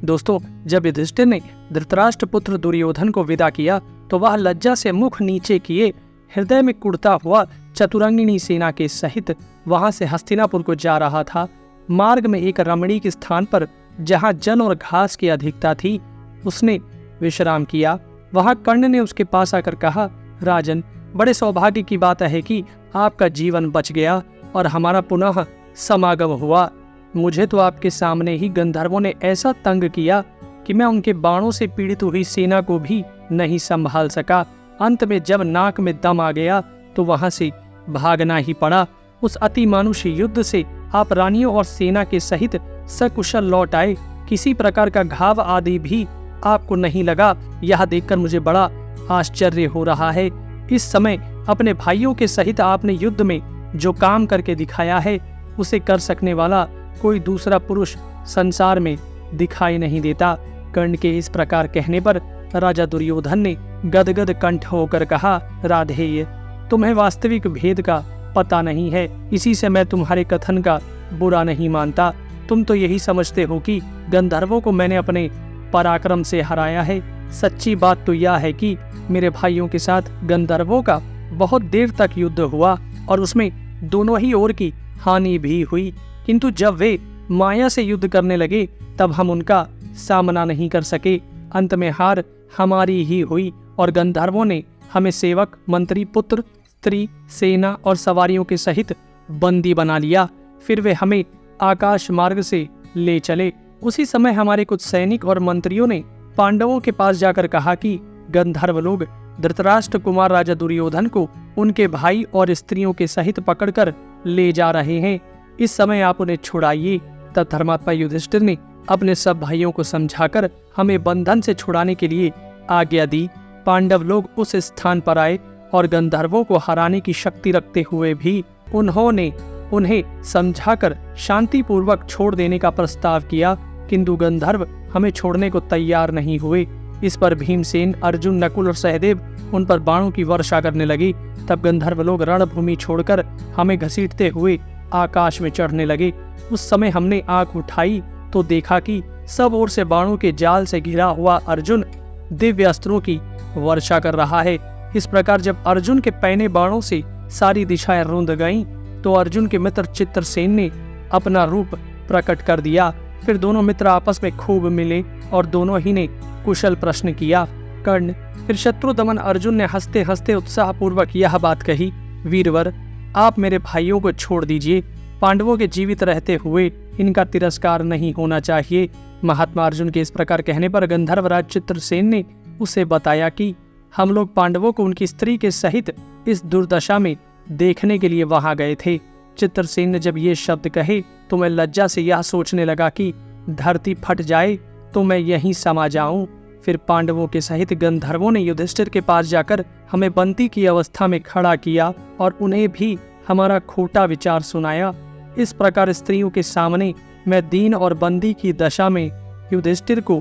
दोस्तों, जब युधिष्ठिर ने धृतराष्ट्र पुत्र दुर्योधन को विदा किया तो वह लज्जा से मुख नीचे किए हृदय में कुढ़ता हुआ चतुरंगिनी सेना के सहित वहां से हस्तिनापुर को जा रहा था। मार्ग में एक रमणीक स्थान पर जहां जल और घास की अधिकता थी उसने विश्राम किया। वहां कर्ण ने उसके पास आकर कहा, राजन, बड़े सौभाग्य की बात है कि आपका जीवन बच गया और हमारा पुनः समागम हुआ। मुझे तो आपके सामने ही गंधर्वों ने ऐसा तंग किया कि मैं उनके बाणों से पीड़ित हुई सेना को भी नहीं संभाल सका। अंत में जब नाक में दम आ गया तो वहां से भागना ही पड़ा। उस अति मानुषी युद्ध से आप रानियों और सेना के सहित सकुशल लौट आए। किसी प्रकार का घाव आदि भी आपको नहीं लगा। यह देखकर मुझे बड़ा आश्चर्य हो रहा है। इस समय अपने भाइयों के सहित आपने युद्ध में जो काम करके दिखाया है उसे कर सकने वाला कोई दूसरा पुरुष संसार में दिखाई नहीं देता। कर्ण के इस प्रकार कहने पर राजा दुर्योधन ने गदगद कंठ होकर कहा, राधेय, तुम्हें वास्तविक भेद का पता नहीं है, इसी से मैं तुम्हारे कथन का बुरा नहीं मानता। तुम तो यही समझते हो कि गंधर्वों को मैंने अपने पराक्रम से हराया है। सच्ची बात तो यह है कि मेरे भाइयों के साथ गंधर्वों का बहुत देर तक युद्ध हुआ और उसमें दोनों ही ओर की हानि भी हुई, किंतु जब वे माया से युद्ध करने लगे तब हम उनका सामना नहीं कर सके। अंत में हार हमारी ही हुई और गंधर्वों ने हमें सेवक, मंत्री, पुत्र, स्त्री, सेना और सवारियों के सहित बंदी बना लिया। फिर वे हमें आकाश मार्ग से ले चले। उसी समय हमारे कुछ सैनिक और मंत्रियों ने पांडवों के पास जाकर कहा कि गंधर्व लोग धृतराष्ट्र कुमार राजा दुर्योधन को उनके भाई और स्त्रियों के सहित पकड़कर ले जा रहे हैं। इस समय आप उन्हें छुड़ाइए। तब धर्मात्मा युधिष्ठिर ने अपने सब भाइयों को समझाकर हमें बंधन से छुड़ाने के लिए आज्ञा दी। पांडव लोग उस स्थान पर आए और गंधर्वों को हराने की शक्ति रखते हुए भी उन्होंने उन्हें समझाकर शांतिपूर्वक छोड़ देने का प्रस्ताव किया, किंतु गंधर्व हमें छोड़ने को तैयार नहीं हुए। इस पर भीमसेन, अर्जुन, नकुल और सहदेव उन पर बाणों की वर्षा करने लगी। तब गंधर्व लोग रणभूमि छोड़कर हमें घसीटते हुए आकाश में चढ़ने लगे। उस समय हमने आंख उठाई तो देखा कि सब ओर से बाणों के जाल से घिरा हुआ अर्जुन दिव्य अस्त्रों की वर्षा कर रहा है। इस प्रकार जब अर्जुन के पैने बाणों से सारी दिशाएं रुंध गईं, तो अर्जुन के मित्र चित्रसेन ने अपना रूप प्रकट कर दिया। फिर दोनों मित्र आपस में खूब मिले और दोनों ही ने कुशल प्रश्न किया। कर्ण, फिर शत्रु दमन अर्जुन ने हंसते हंसते उत्साहपूर्वक यह बात कही, वीरवर, आप मेरे भाइयों को छोड़ दीजिए। पांडवों के जीवित रहते हुए इनका तिरस्कार नहीं होना चाहिए। महात्मा अर्जुन के इस प्रकार कहने पर गंधर्वराज चित्रसेन ने उसे बताया कि हम लोग पांडवों को उनकी स्त्री के सहित इस दुर्दशा में देखने के लिए वहां गए थे। चित्रसेन ने जब ये शब्द कहे तो मैं लज्जा से यह सोचने लगा कि धरती फट जाए तो मैं यहीं समा जाऊं। फिर पांडवों के सहित गंधर्वों ने युधिष्ठिर के पास जाकर हमें बंदी की अवस्था में खड़ा किया और उन्हें भी हमारा खोटा विचार सुनाया। इस प्रकार स्त्रियों के सामने मैं दीन और बंदी की दशा में युधिष्ठिर को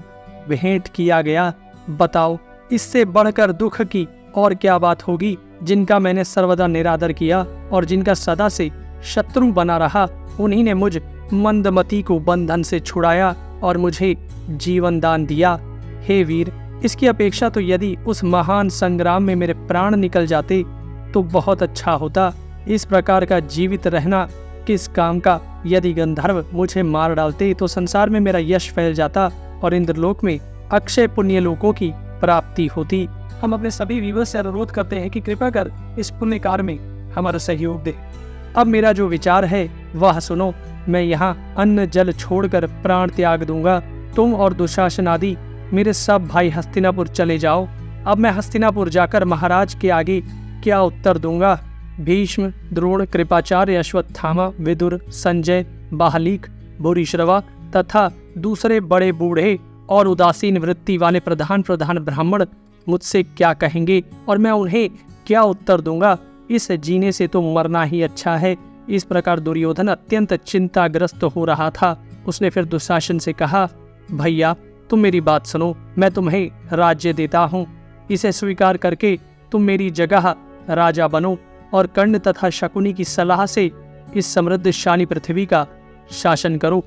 भेंट किया गया। बताओ, इससे बढ़कर दुख की और क्या बात होगी। जिनका मैंने सर्वदा निरादर किया और जिनका सदा से शत्रु बना रहा, उन्हीं ने मुझ मंदमती को बंधन से छुड़ाया और मुझे जीवन दान दिया। हे वीर, इसकी अपेक्षा तो यदि उस महान संग्राम में मेरे प्राण निकल जाते तो बहुत अच्छा होता। इस प्रकार का जीवित रहना किस काम का। यदि गंधर्व मुझे मार डालते तो संसार में मेरा यश फैल जाता और इंद्रलोक में अक्षय पुण्य लोकों की प्राप्ति होती। हम अपने सभी व्यूअर्स से अनुरोध करते हैं कि कृपया कर इस पुण्य कार्य में हमारा सहयोग दे। अब मेरा जो विचार है वह सुनो। मैं यहाँ अन्न जल छोड़कर प्राण त्याग दूंगा। तुम और दुशासन आदि मेरे सब भाई हस्तिनापुर चले जाओ। अब मैं हस्तिनापुर जाकर महाराज के आगे क्या उत्तर दूंगा। भीष्म, द्रोण, कृपाचार्य, अश्वत्थामा, विदुर, संजय, बाहलिक, भूरिश्रवा तथा दूसरे बड़े बूढ़े और उदासीन वृत्ति वाले प्रधान ब्राह्मण मुझसे क्या कहेंगे और मैं उन्हें क्या उत्तर दूंगा। इस जीने से तो मरना ही अच्छा है। इस प्रकार दुर्योधन अत्यंत चिंताग्रस्त हो रहा था। उसने फिर दुशासन से कहा, भैया, तुम मेरी बात सुनो। मैं तुम्हें राज्य देता हूँ। इसे स्वीकार करके तुम मेरी जगह राजा बनो और कर्ण तथा शकुनी की सलाह से इस समृद्धशाली पृथ्वी का शासन करो।